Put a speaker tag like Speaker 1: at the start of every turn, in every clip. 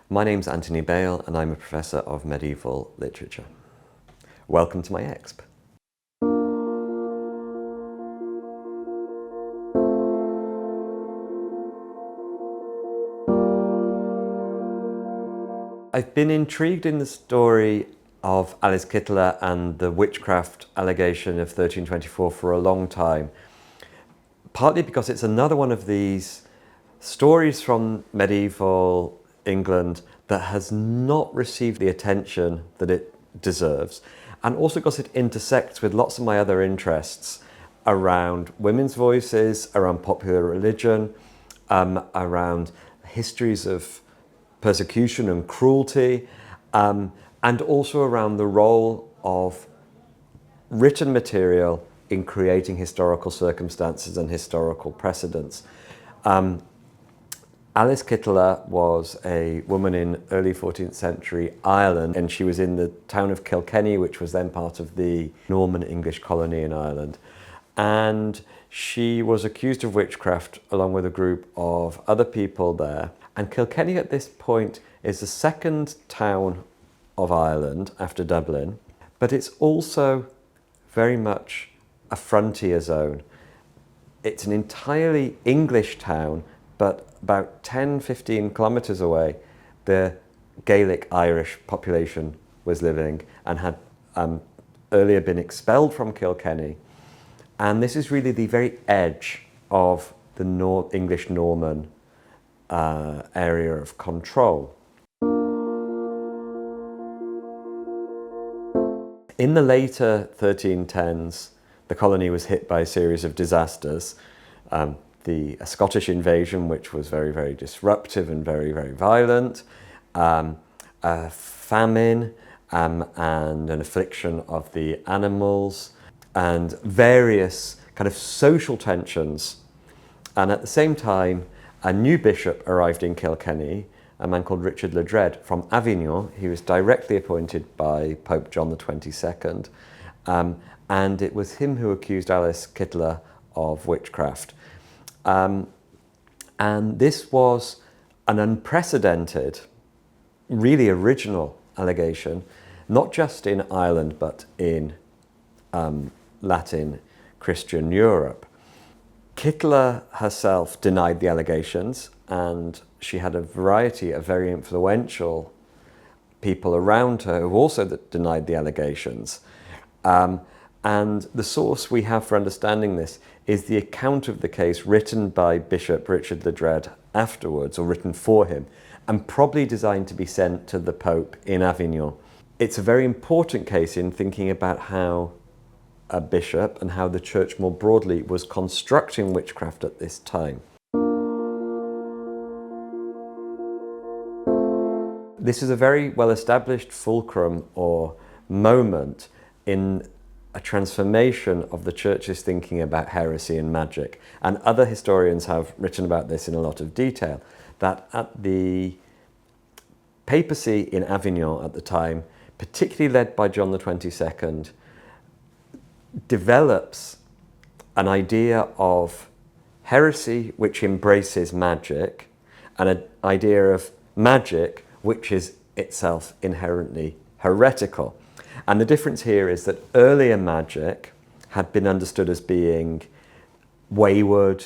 Speaker 1: My name's Anthony Bale and I'm a professor of medieval literature. Welcome to my exp. I've been intrigued in the story of Alice Kittler and the witchcraft allegation of 1324 for a long time, partly because it's another one of these stories from medieval England that has not received the attention that it deserves, and also because it intersects with lots of my other interests around women's voices, around popular religion, around histories of persecution and cruelty, and also around the role of written material in creating historical circumstances and historical precedents. Alice Kittler was a woman in early 14th century Ireland, and she was in the town of Kilkenny, which was then part of the Norman English colony in Ireland. And she was accused of witchcraft along with a group of other people there. And Kilkenny at this point is the second town of Ireland after Dublin, but it's also very much a frontier zone. It's an entirely English town, but about 10-15 kilometres away, the Gaelic Irish population was living and had earlier been expelled from Kilkenny. And this is really the very edge of the English Norman area of control. In the later 1310s, the colony was hit by a series of disasters. The Scottish invasion, which was very, very disruptive and very, very violent, a famine and an affliction of the animals, and various kind of social tensions. And at the same time, a new bishop arrived in Kilkenny, a man called Richard Le Dread from Avignon. He was directly appointed by Pope John the 22nd, and it was him who accused Alice Kittler of witchcraft. And this was an unprecedented, really original allegation, not just in Ireland, but in Latin Christian Europe. Kittler herself denied the allegations, and she had a variety of very influential people around her who also denied the allegations. And the source we have for understanding this is the account of the case written by Bishop Richard Le Dread afterwards, or written for him, and probably designed to be sent to the Pope in Avignon. It's a very important case in thinking about how a bishop and how the church more broadly was constructing witchcraft at this time. This is a very well-established fulcrum or moment in a transformation of the church's thinking about heresy and magic. And other historians have written about this in a lot of detail, that at the papacy in Avignon at the time, particularly led by John the 22nd, develops an idea of heresy which embraces magic, and an idea of magic which is itself inherently heretical. And the difference here is that earlier magic had been understood as being wayward,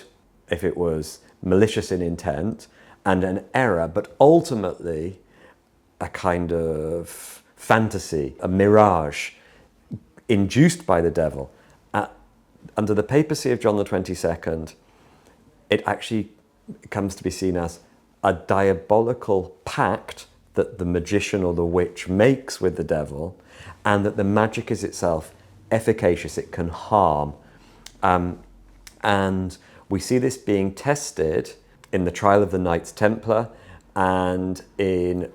Speaker 1: if it was malicious in intent, and an error, but ultimately a kind of fantasy, a mirage induced by the devil. Under the papacy of John the 22nd, it actually comes to be seen as a diabolical pact that the magician or the witch makes with the devil, and that the magic is itself efficacious, it can harm. And we see this being tested in the trial of the Knights Templar and in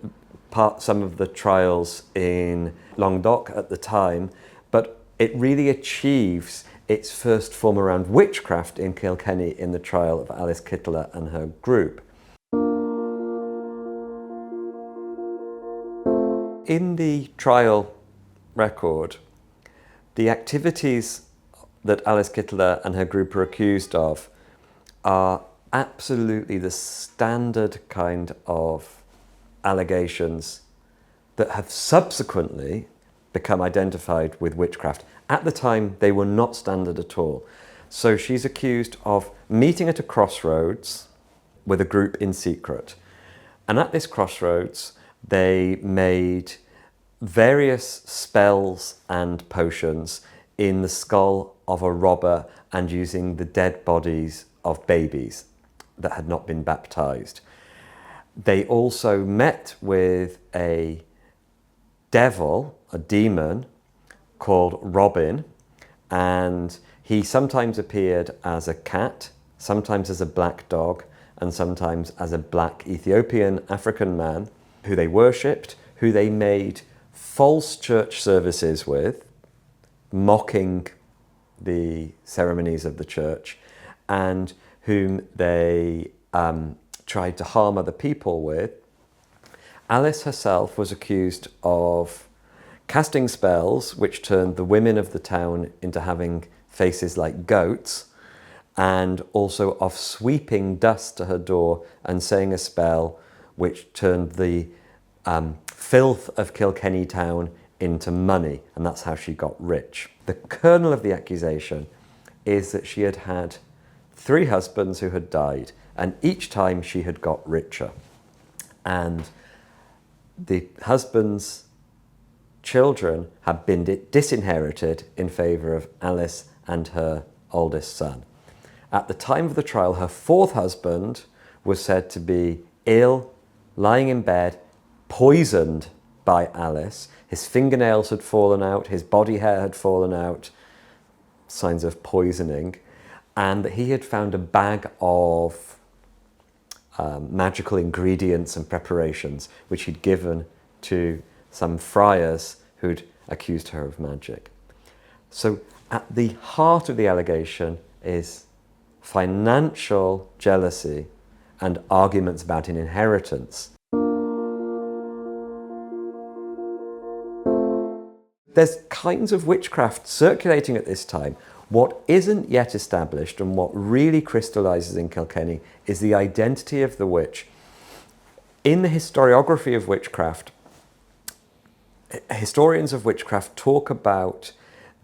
Speaker 1: some of the trials in Languedoc at the time, but it really achieves its first form around witchcraft in Kilkenny in the trial of Alice Kittler and her group. In the trial record, the activities that Alice Kittler and her group are accused of are absolutely the standard kind of allegations that have subsequently become identified with witchcraft. At the time, they were not standard at all. So she's accused of meeting at a crossroads with a group in secret. And at this crossroads, they made various spells and potions in the skull of a robber and using the dead bodies of babies that had not been baptized. They also met with a devil, a demon, called Robin, and he sometimes appeared as a cat, sometimes as a black dog, and sometimes as a black Ethiopian African man who they worshipped, who they made false church services with, mocking the ceremonies of the church, and whom they tried to harm other people with. Alice herself was accused of casting spells which turned the women of the town into having faces like goats, and also of sweeping dust to her door and saying a spell which turned the filth of Kilkenny town into money, and that's how she got rich. The kernel of the accusation is that she had had 3 husbands who had died, and each time she had got richer. And the husbands' children had been disinherited in favour of Alice and her oldest son. At the time of the trial, her 4th husband was said to be ill, lying in bed, poisoned by Alice. His fingernails had fallen out, his body hair had fallen out, signs of poisoning, and that he had found a bag of magical ingredients and preparations which he'd given to some friars who'd accused her of magic. So at the heart of the allegation is financial jealousy and arguments about an inheritance. There's kinds of witchcraft circulating at this time. What isn't yet established and what really crystallises in Kilkenny is the identity of the witch. In the historiography of witchcraft, historians of witchcraft talk about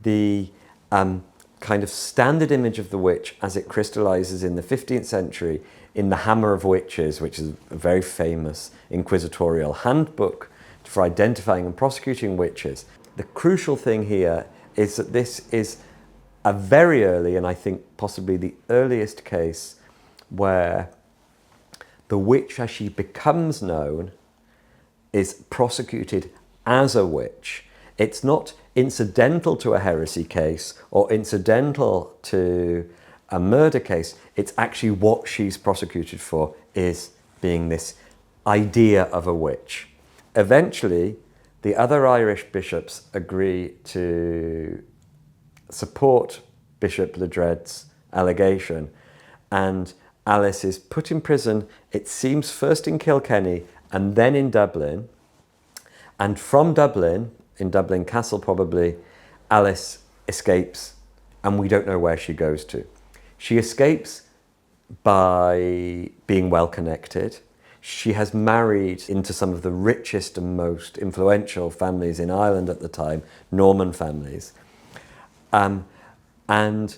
Speaker 1: the kind of standard image of the witch as it crystallises in the 15th century in the Hammer of Witches, which is a very famous inquisitorial handbook for identifying and prosecuting witches. The crucial thing here is that this is a very early, and I think possibly the earliest case, where the witch, as she becomes known, is prosecuted as a witch. It's not incidental to a heresy case or incidental to a murder case. It's actually what she's prosecuted for is being this idea of a witch. Eventually, the other Irish bishops agree to support Bishop Ledred's allegation, and Alice is put in prison, it seems first in Kilkenny and then in Dublin. And from Dublin, in Dublin Castle probably, Alice escapes, and we don't know where she goes to. She escapes by being well connected. She has married into some of the richest and most influential families in Ireland at the time, Norman families. And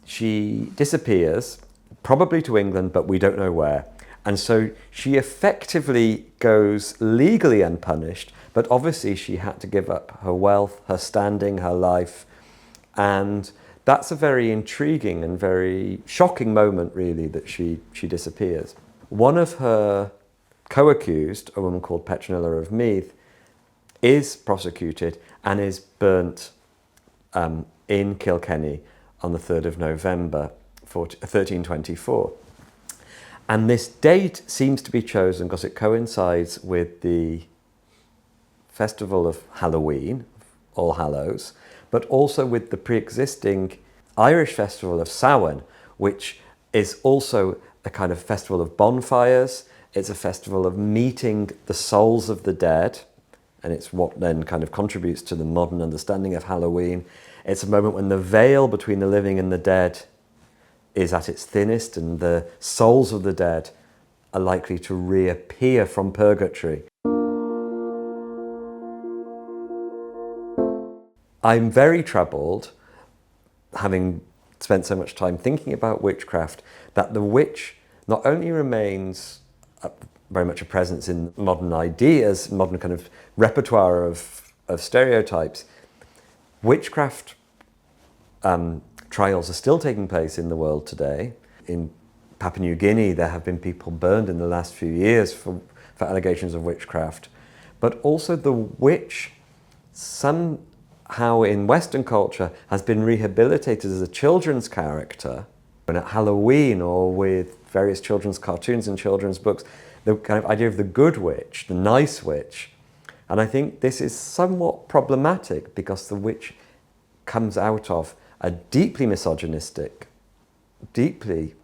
Speaker 1: she disappears, probably to England, but we don't know where. And so she effectively goes legally unpunished, but obviously she had to give up her wealth, her standing, her life. And that's a very intriguing and very shocking moment, really, that she disappears. One of her co-accused, a woman called Petronilla of Meath, is prosecuted and is burnt in Kilkenny on the 3rd of November, 1324. And this date seems to be chosen because it coincides with the festival of Halloween, All Hallows, but also with the pre-existing Irish festival of Samhain, which is also a kind of festival of bonfires. It's a festival of meeting the souls of the dead, and it's what then kind of contributes to the modern understanding of Halloween. It's a moment when the veil between the living and the dead is at its thinnest, and the souls of the dead are likely to reappear from purgatory I'm very troubled, having spent so much time thinking about witchcraft, that the witch not only remains very much a presence in modern ideas, modern kind of repertoire of stereotypes. Witchcraft trials are still taking place in the world today. In Papua New Guinea, there have been people burned in the last few years for allegations of witchcraft. But also the witch, somehow in Western culture, has been rehabilitated as a children's character. And at Halloween, or with various children's cartoons and children's books, the kind of idea of the good witch, the nice witch. And I think this is somewhat problematic because the witch comes out of a deeply misogynistic, deeply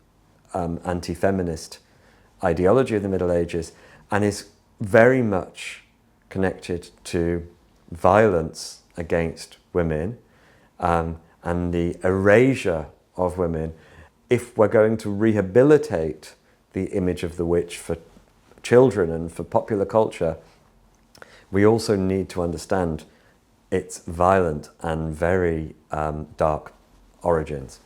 Speaker 1: anti-feminist ideology of the Middle Ages, and is very much connected to violence against women and the erasure of women. If we're going to rehabilitate the image of the witch for children and for popular culture, we also need to understand its violent and very dark origins.